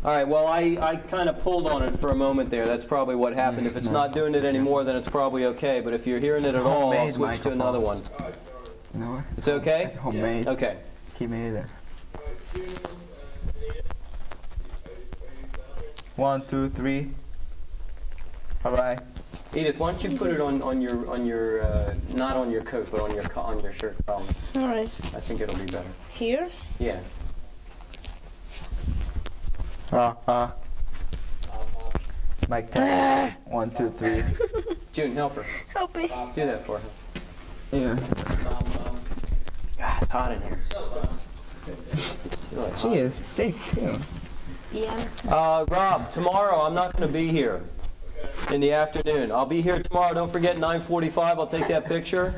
All right, well, I kind of pulled on it for a moment there. That's probably what happened. If it's not doing it anymore, then it's probably okay. But if you're hearing it at all, I'll switch to another one. No, it's okay? It's homemade. Okay. He made it. 1, 2, 3. All right. Edith, why don't you put it on your not on your coat, but on your shirt collar. All right. I think it'll be better. Here? Yeah. Mic test. 1, 2, 3. June, help her. Help me. Do that for her. Yeah. God, it's hot in here. She is thick too. Yeah. Rob, tomorrow I'm not going to be here in the afternoon. I'll be here tomorrow. Don't forget 9:45. I'll take that picture.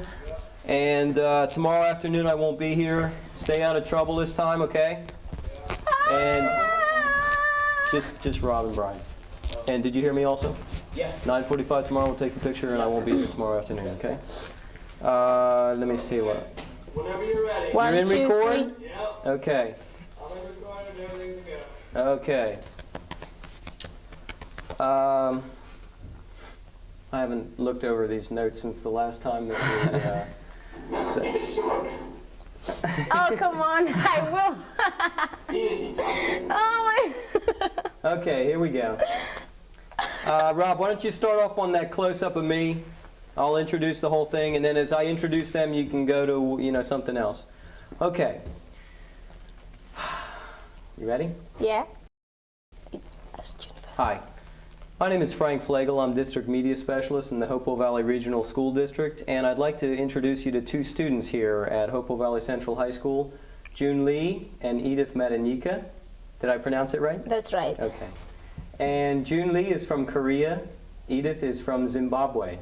And tomorrow afternoon I won't be here. Stay out of trouble this time, okay? And just Rob and Brian. And did you hear me also? Yeah. 9:45 tomorrow. We'll take the picture, and I won't be here tomorrow afternoon, okay? Let me see what. Whenever you're ready. You're in 1, 2, record? 3. Okay. I'm in record and everything's good. Okay. I haven't looked over these notes since the last time that we said. Oh, come on. I will. Oh, my. Okay, here we go. Rob, why don't you start off on that close-up of me? I'll introduce the whole thing, and then as I introduce them, you can go to, something else. Okay. You ready? Yeah. Hi. My name is Frank Flegeal. I'm District Media Specialist in the Hopewell Valley Regional School District, and I'd like to introduce you to two students here at Hopewell Valley Central High School, Joon Lee and Edith Madenyika. Did I pronounce it right? That's right. Okay. And Joon Lee is from Korea. Edith is from Zimbabwe.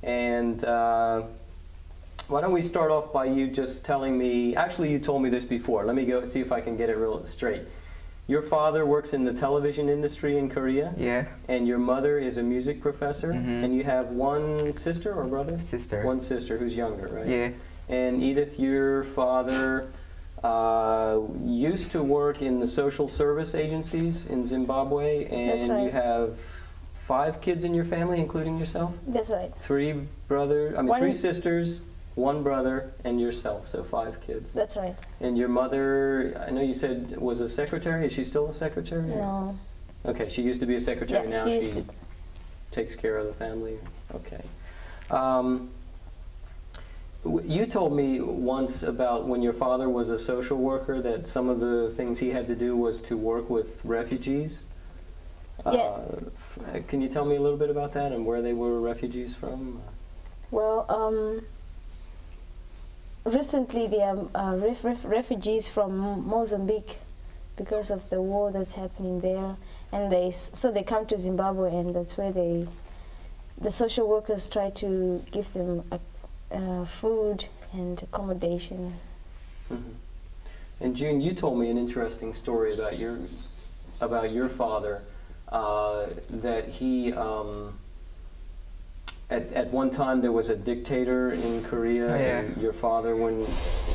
And why don't we start off by you just telling me, actually you told me this before, let me go see if I can get it real straight. Your father works in the television industry in Korea? Yeah. And your mother is a music professor? And you have one sister or brother? Sister. One sister who's younger, right? Yeah. And Edith, your father used to work in the social service agencies in Zimbabwe, and That's right. you have 5 kids in your family, including yourself? That's right. 3 sisters, 1 brother, and yourself, so 5 kids. That's right. And your mother, I know you said was a secretary. Is she still a secretary? No. Okay, she used to be a secretary. Yeah, now she used she to. takes care of the family. Okay. You told me once about when your father was a social worker that some of the things he had to do was to work with refugees. Yeah. Can you tell me a little bit about that and where they were refugees from? Well, recently there are refugees from Mozambique because of the war that's happening there, and they come to Zimbabwe, and that's where the social workers try to give them food and accommodation. And June, you told me an interesting story about your father, that he at one time there was a dictator in Korea. Yeah. And your father, when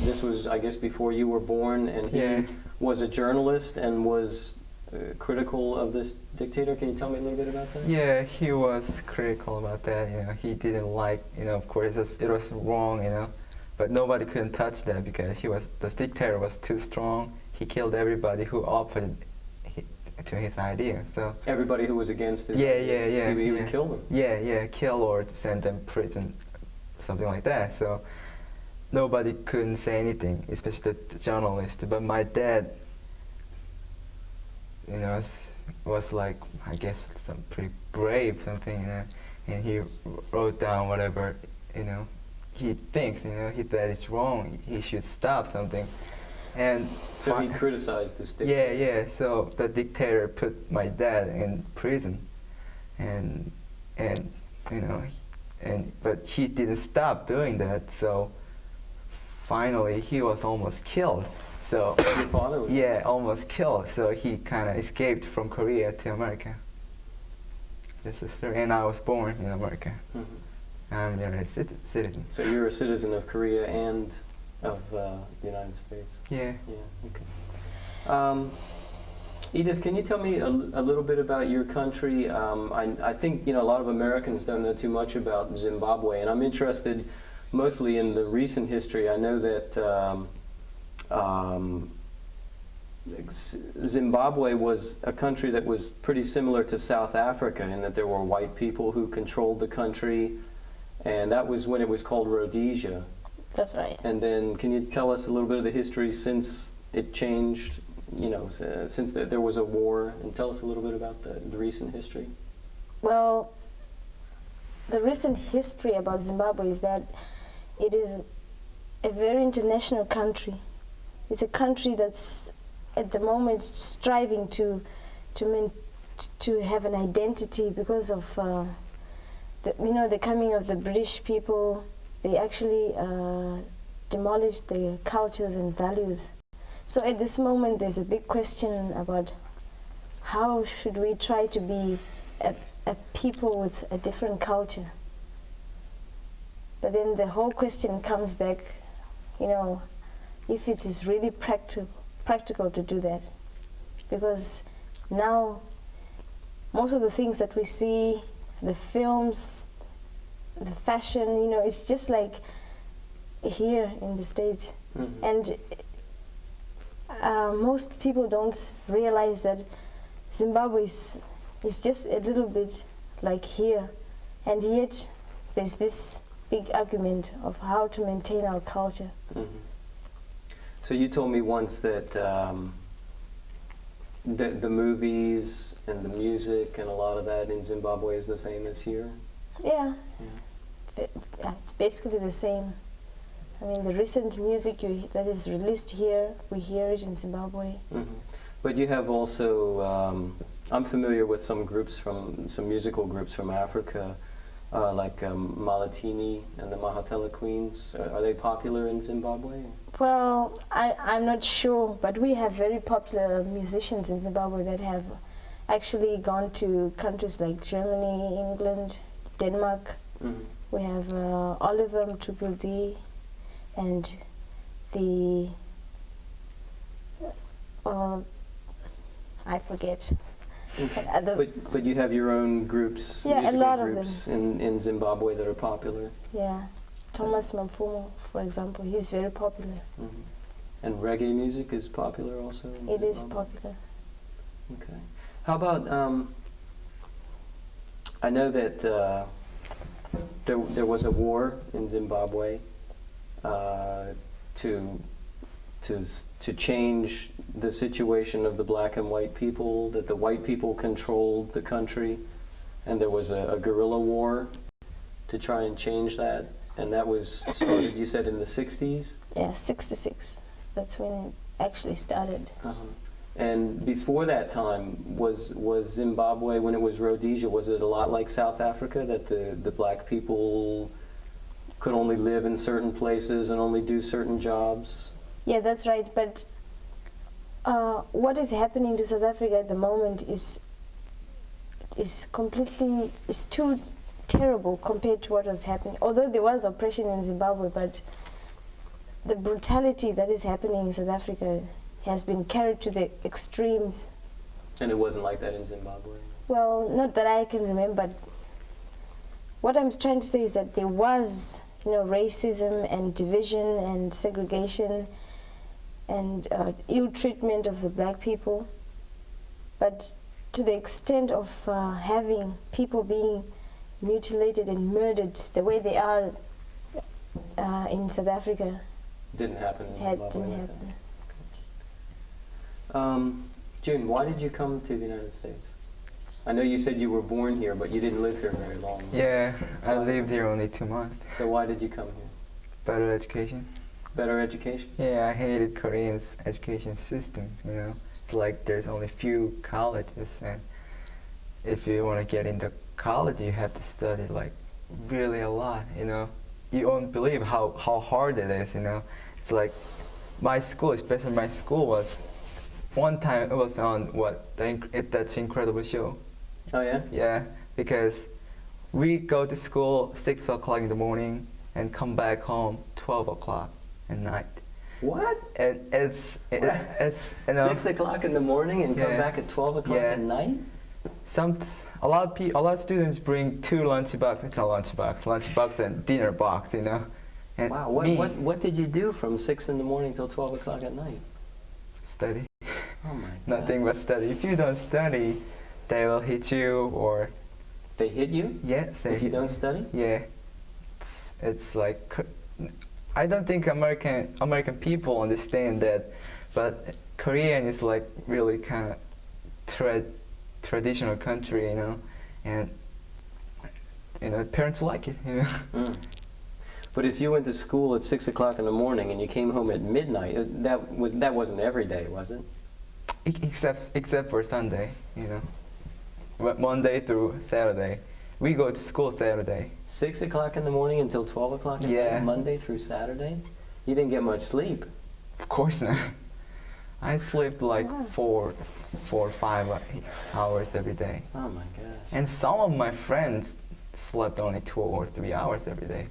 this was, I guess, before you were born, and he Yeah. was a journalist and was critical of this dictator. Can you tell me a little bit about that? Yeah, he was critical about that. He didn't like. Of course, it was wrong. But nobody couldn't touch that because the dictator was too strong. He killed everybody who opposed to his idea. So Everybody who was against his Yeah, ideas, yeah, he yeah. would kill them. yeah, kill or send them to prison, something like that. So nobody couldn't say anything, especially the journalist. But my dad, was like, I guess, some pretty brave, something, and he wrote down whatever, he thinks, he said it's wrong, he should stop something. And So he criticized this dictator. yeah, so the dictator put my dad in prison, but he didn't stop doing that, so finally he was almost killed. So Your father was? yeah, almost killed. So he kind of escaped from Korea to America. This is true. And I was born in America. I'm a United citizen. So you're a citizen of Korea and of the United States. Yeah. Yeah. Okay. Edith, can you tell me a little bit about your country? I think a lot of Americans don't know too much about Zimbabwe, and I'm interested mostly in the recent history. I know that Zimbabwe was a country that was pretty similar to South Africa in that there were white people who controlled the country, and that was when it was called Rhodesia. That's right. And then can you tell us a little bit of the history since it changed, since there was a war, and tell us a little bit about the recent history? Well, the recent history about Zimbabwe is that it is a very international country. It's a country that's at the moment striving to have an identity because of the coming of the British people. They actually demolished their cultures and values. So at this moment there's a big question about how should we try to be a people with a different culture. But then the whole question comes back, if it is really practical to do that. Because now most of the things that we see, the films, the fashion, it's just like here in the States. Mm-hmm. And most people don't realize that Zimbabwe is just a little bit like here. And yet there's this big argument of how to maintain our culture. Mm-hmm. So you told me once that the movies and the music and a lot of that in Zimbabwe is the same as here? Yeah. It's basically the same. I mean, the recent music that is released here, we hear it in Zimbabwe. Mm-hmm. But you have also, I'm familiar with some musical groups from Africa, like Malatini and the Mahatela Queens. Are they popular in Zimbabwe? Well, I'm not sure, but we have very popular musicians in Zimbabwe that have actually gone to countries like Germany, England, Denmark. Mm-hmm. We have Oliver Mtukudi and the I forget. But you have your own groups, yeah, musical a lot groups of them. in Zimbabwe that are popular. Yeah, Thomas Mamfumo, for example, he's very popular. Mm-hmm. And reggae music is popular also in Zimbabwe? It is popular. Okay. How about, I know that there was a war in Zimbabwe to change the situation of the black and white people, that the white people controlled the country, and there was a guerrilla war to try and change that, and that was started, you said, in the 60s? Yeah, 66. That's when it actually started. Uh-huh. And before that time, was Zimbabwe, when it was Rhodesia, was it a lot like South Africa, that the black people could only live in certain places and only do certain jobs? Yeah, that's right. But what is happening to South Africa at the moment is too terrible compared to what was happening. Although there was oppression in Zimbabwe, but the brutality that is happening in South Africa has been carried to the extremes. And it wasn't like that in Zimbabwe? Well, not that I can remember. What I'm trying to say is that there was, racism and division and segregation and ill treatment of the black people. But to the extent of having people being mutilated and murdered the way they are in South Africa. Didn't happen in Zimbabwe? Didn't happen. Joon, why did you come to the United States? I know you said you were born here, but you didn't live here very long. Yeah, I lived here only 2 months. So why did you come here? Better education. Better education? Yeah, I hated Korean's education system, It's like there's only few colleges, and if you want to get into college, you have to study like really a lot, You won't believe how hard it is, It's like my school, especially my school, was one time it was on That's Incredible Show. Oh yeah? Yeah, because we go to school 6 o'clock in the morning and come back home 12 o'clock at night. What? And it's you know, 6 o'clock in the morning and come Yeah. back at 12 o'clock Yeah. at night? a lot of students bring two lunch box. It's a lunch box and dinner box, you know. And Wow, me, what did you do from 6 in the morning till 12 o'clock at night? study. Oh my God. Nothing but study. If you don't study, they will hit you or They hit you if you don't study? Yeah, it's like I don't think American people understand that, but Korean is like really kind of traditional country, you know, and you know parents like it, you know. Mm. But if you went to school at 6 o'clock in the morning and you came home at midnight, that wasn't every day, was it? Except for Sunday, you know. But Monday through Saturday, we go to school Saturday. 6 o'clock in the morning until 12 o'clock at Yeah. night, Monday through Saturday? You didn't get much sleep. Of course not. I sleep like Wow. 4 or 5 hours every day. Oh my gosh. And some of my friends slept only 2 or 3 hours every day.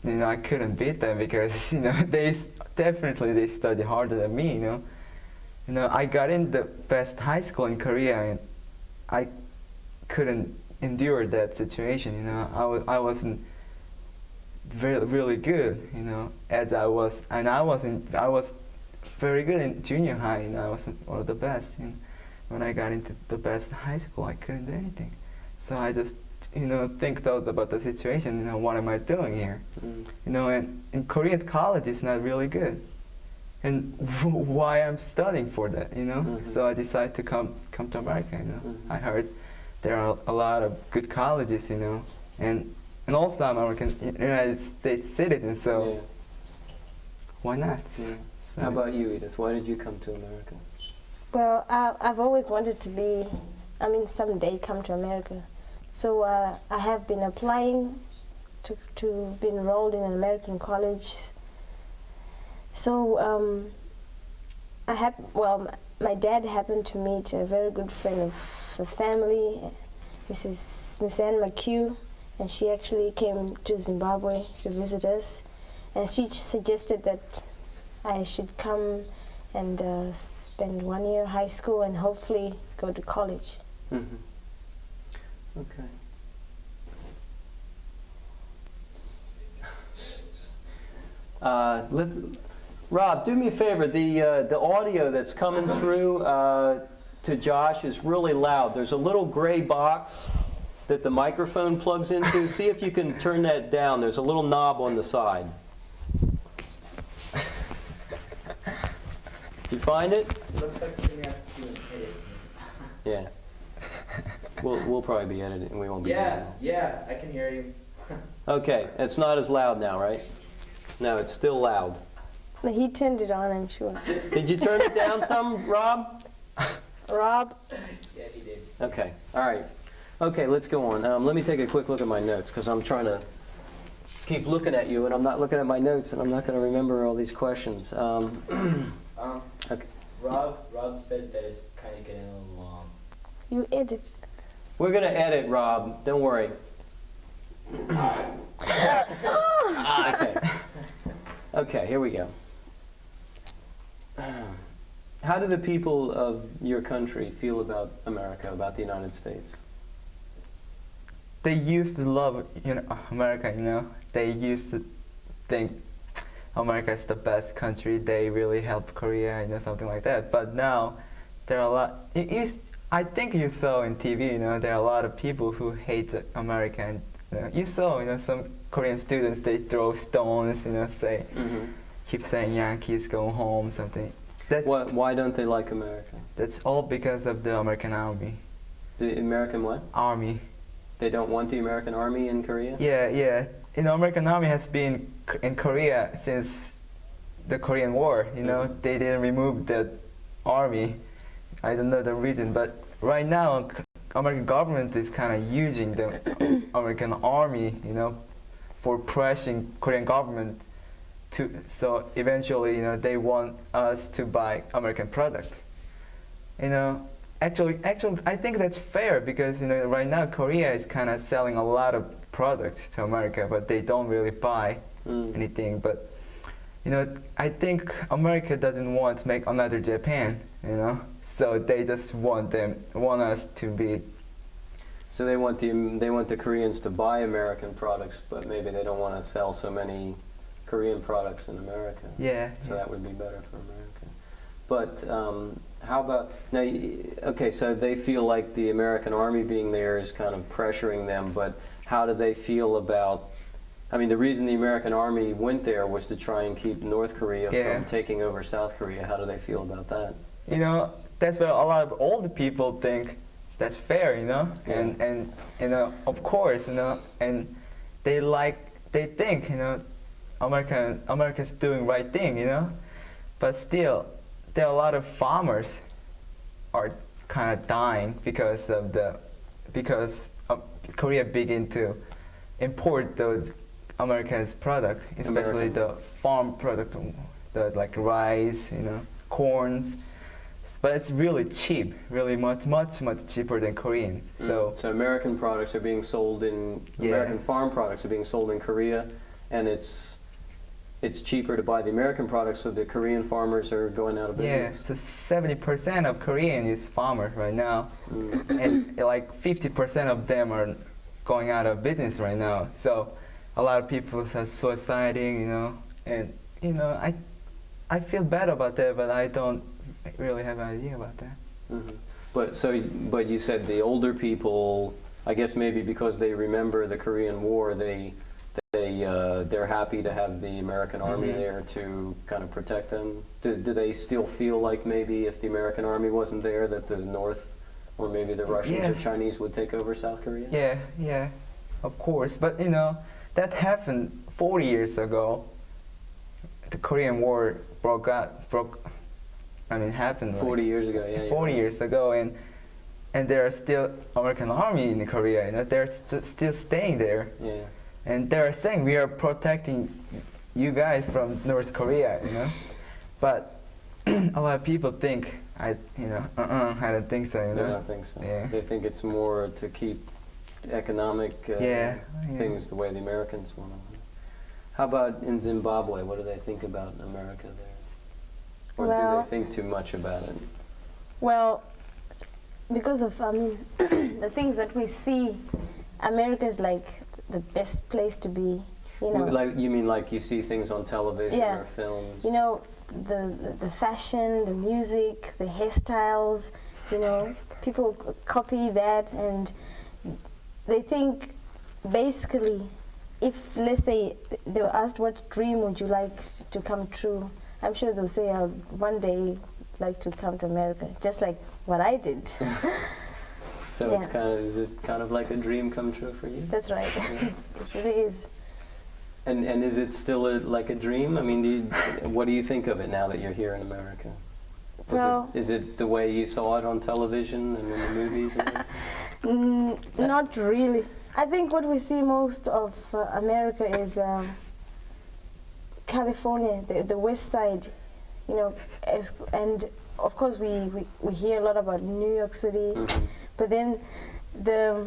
You know, I couldn't beat them because, you know, they study harder than me, you know. You know, I got in the best high school in Korea and I couldn't endure that situation, you know. I wasn't really good, you know, as I was, and I was very good in junior high, you know, I wasn't one of the best. And when I got into the best high school, I couldn't do anything. So I just, you know, thought about the situation, you know, what am I doing here? Mm. You know, and in Korean college is not really good. And why I'm studying for that, you know? Mhm. So I decided to come to America, you know. Mhm. I heard there are a lot of good colleges, you know, and also I'm American, United States citizen, so Yeah. why not? Yeah. So How about you, Edith? Why did you come to America? Well, I've always wanted to be, someday come to America. So I have been applying to be enrolled in an American college. So my dad happened to meet a very good friend of the family, Miss Ann McHugh, and she actually came to Zimbabwe to visit us, and she suggested that I should come and spend 1 year high school and hopefully go to college. Mm-hmm. Okay. Rob, do me a favor. The audio that's coming through to Josh is really loud. There's a little gray box that the microphone plugs into. See if you can turn that down. There's a little knob on the side. You find it? Looks like you're gonna have to do an edit. Yeah. We'll probably be editing. We won't be using it. Yeah, I can hear you. Okay, it's not as loud now, right? No, it's still loud. But he turned it on, I'm sure. Did you turn it down some, Rob? Rob? Yeah, he did. Okay, all right. Okay, let's go on. Let me take a quick look at my notes because I'm trying to keep looking at you and I'm not looking at my notes and I'm not going to remember all these questions. Okay. Rob said that it's kind of getting a little long. You edit. We're going to edit, Rob. Don't worry. Okay. Okay, here we go. How do the people of your country feel about America, about the United States? they used to love, you know, America, you know. They used to think America is the best country. They really helped Korea, you know, something like that. But now there are a lot. I think you saw in TV, you know, there are a lot of people who hate America. And you saw, you know, some Korean students, they throw stones, you know, say, keep saying Yankees go home, something. Why don't they like America? That's all because of the American army. The American what? Army. They don't want the American army in Korea? Yeah. You know, American army has been in Korea since the Korean War. You know, they didn't remove the army. I don't know the reason, but right now, American government is kind of using the American army, you know, for pressuring Korean government to. So eventually, you know, they want us to buy American product. You know. Actually, I think that's fair because, you know, right now Korea is kind of selling a lot of products to America, but they don't really buy anything. But you know, I think America doesn't want to make another Japan, you know, so they just want us to be. So they want the Koreans to buy American products, but maybe they don't want to sell so many Korean products in America. Yeah. So that would be better for America. But how about now? Okay, so they feel like the American Army being there is kind of pressuring them. But how do they feel about? I mean, the reason the American Army went there was to try and keep North Korea from taking over South Korea. How do they feel about that? You know, that's what a lot of older people think. That's fair, you know, and you know, of course, you know, and they think, you know, America's doing right thing, you know, but still, there are a lot of farmers are kind of dying because Korea begin to import those Americans' products, especially the farm product, the like rice, you know, corn. But it's really cheap, really much cheaper than Korean. So American products are being sold in American farm products are being sold in Korea, and it's cheaper to buy the American products, so the Korean farmers are going out of business. Yeah, so 70% of Korean is farmers right now, and like 50% of them are going out of business right now. So a lot of people are suiciding, you know, and you know I feel bad about that, but I don't really have an idea about that. Mm-hmm. But you said the older people, I guess maybe because they remember the Korean War, they're happy to have the American Army there to kind of protect them. Do they still feel like maybe if the American Army wasn't there, that the North or maybe the Russians or Chinese would take over South Korea? Yeah, of course. But you know, that happened 40 years ago. The Korean War happened 40 years ago, 40 years ago, and there are still American Army in Korea. You know, they're still staying there. Yeah. And they're saying we are protecting you guys from North Korea. You know, but a lot of people think I don't think so. You know? I don't think so. Yeah. They think it's more to keep economic things the way the Americans want them. How about in Zimbabwe? What do they think about America there? Or do they think too much about it? Well, because of the things that we see, America is like the best place to be. You know, like you mean like you see things on television or films? You know, the fashion, the music, the hairstyles. You know, people copy that, and they think basically, if let's say they were asked what dream would you like to come true, I'm sure they'll say I'll one day like to come to America, just like what I did. So is it kind of like a dream come true for you? That's right. It really is. And is it still like a dream? I mean, what do you think of it now that you're here in America? Is it the way you saw it on television and in the movies? Not really. I think what we see most of America is California, the west side, you know, and of course we hear a lot about New York City, but then the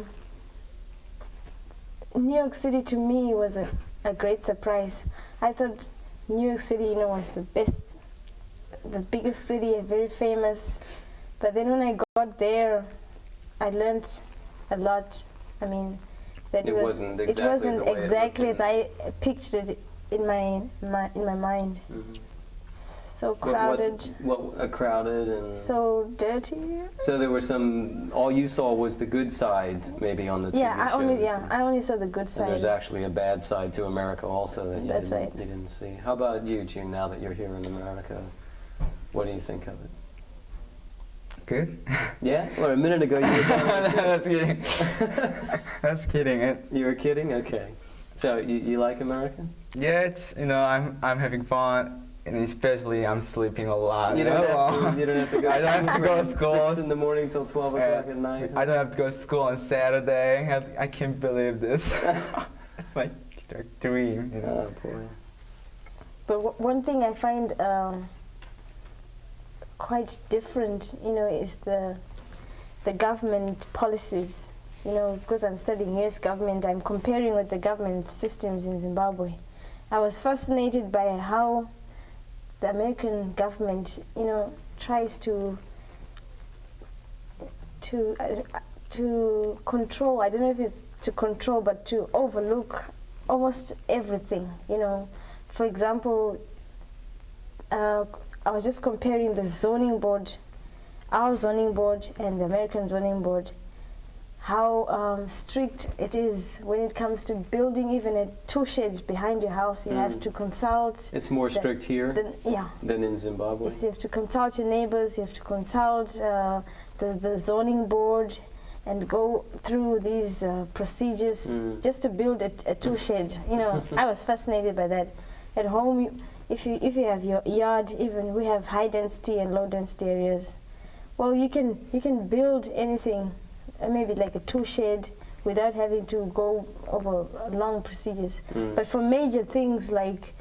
New York City to me was a great surprise. I thought New York City, you know, was the biggest city, very famous, but then when I got there, I learned a lot. I mean, that it wasn't exactly as I pictured it in my mind. So crowded. Crowded and so dirty. So there were all you saw was the good side, maybe on the TV shows. I only saw the good side. And there's actually a bad side to America also that you you didn't see. How about you, Joon? Now that you're here in America, what do you think of it? Good. Yeah? Well, a minute ago you were That's kidding. That's kidding. You were kidding? Okay. So you like America? Yeah, it's, you know, I'm having fun, and especially I'm sleeping a lot. You don't have to go. I don't have to go to school 6 in the morning till 12 o'clock at night. I don't have to go to school on Saturday. I can't believe this. It's my dream, you know. Oh boy. But one thing I find quite different, you know, is the government policies. You know, because I'm studying US government, I'm comparing with the government systems in Zimbabwe. I was fascinated by how the American government, you know, tries to control. I don't know if it's to control, but to overlook almost everything. You know, for example, I was just comparing the zoning board, our zoning board, and the American zoning board. How strict it is when it comes to building even a 2 sheds behind your house. You have to consult. It's more strict here than in Zimbabwe. Yes, you have to consult your neighbors. You have to consult the zoning board, and go through these procedures just to build a 2 shed. You know, I was fascinated by that. At home, if you have your yard, even we have high density and low density areas. Well, you can build anything. Maybe like a 2 shed without having to go over long procedures. But for major things like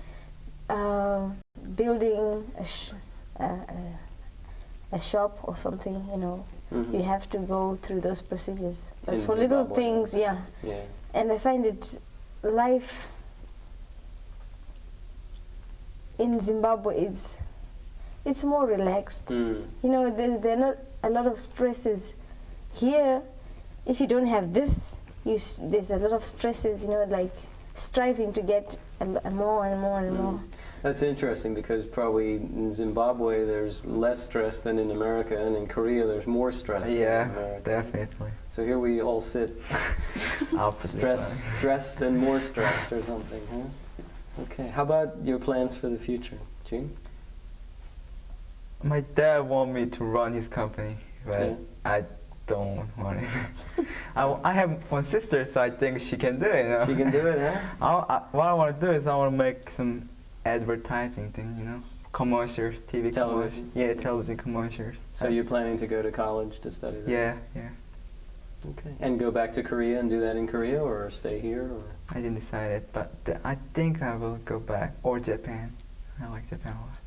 building a shop or something, you know, you have to go through those procedures. But for little things, yeah. And I find it life in Zimbabwe it's more relaxed. You know, there are not a lot of stresses. Here, if you don't have this, there's a lot of stresses, you know, like striving to get more and more and more. That's interesting, because probably in Zimbabwe there's less stress than in America, and in Korea there's more stress than in America. Definitely. So here we all sit stressed and more stressed or something, huh? Okay, how about your plans for the future, Joon? My dad want me to run his company, but I don't want it. I have one sister, so I think she can do it. You know? She can do it, huh? What I want to do is I want to make some advertising thing, you know, commercials, TV commercials. Yeah, television commercials. So you're planning to go to college to study that? Yeah. Okay. And go back to Korea and do that in Korea, or stay here, or? I didn't decide it, but I think I will go back, or Japan. I like Japan a lot.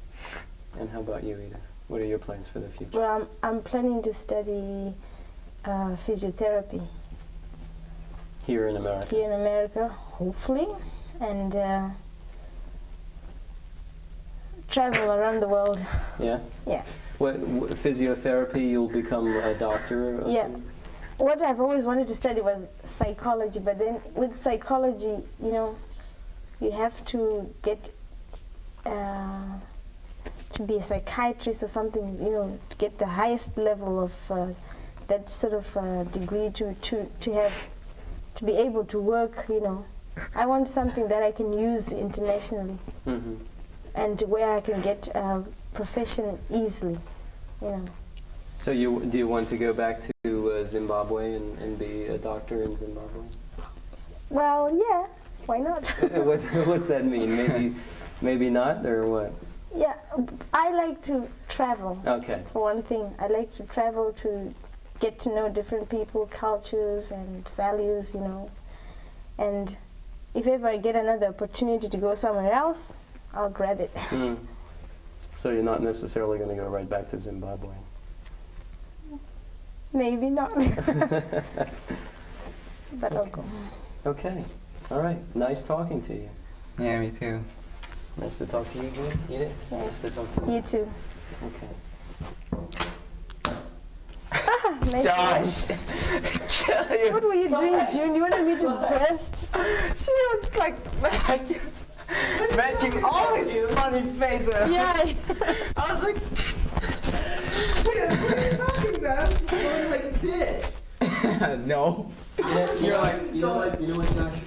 And how about you, Edith? What are your plans for the future? Well, I'm planning to study physiotherapy. Here in America? Here in America, hopefully, and travel around the world. Yeah? Yeah. What physiotherapy, you'll become a doctor? Or yeah. something? What I've always wanted to study was psychology, but then with psychology, you know, you have to get to be a psychiatrist or something, you know, to get the highest level of that sort of degree to be able to work, you know. I want something that I can use internationally, and where I can get a profession easily, you know. So do you want to go back to Zimbabwe and be a doctor in Zimbabwe? Well, yeah, why not? What's that mean? Maybe not, or what? Yeah, I like to travel. Okay. For one thing, I like to travel to get to know different people, cultures, and values, you know. And if ever I get another opportunity to go somewhere else, I'll grab it. So you're not necessarily going to go right back to Zimbabwe? Maybe not. But I'll go. Okay. All right. Nice talking to you. Yeah, me too. Nice to talk to you, Joon. Edith? Yeah. Nice to talk to you. You too. Okay. Josh! What were you doing, Joon? You wanted me to burst? She was like making all these funny faces. Yeah. I was like, What are you talking about? I'm just going like this. no. You know what, Josh?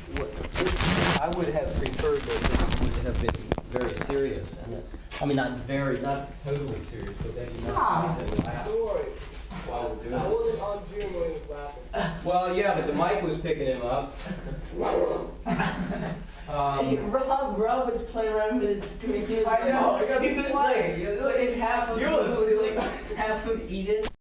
I would have preferred that this would have been very serious. And not totally serious, but that you Stop. Don't worry. while we're doing I it. wasn't on June when he was laughing. Well, yeah, but the mic was picking him up. Hey, Rob was playing around with his computer. I know, I got He was to like, play. put in half of You food, was- like half food, eat it.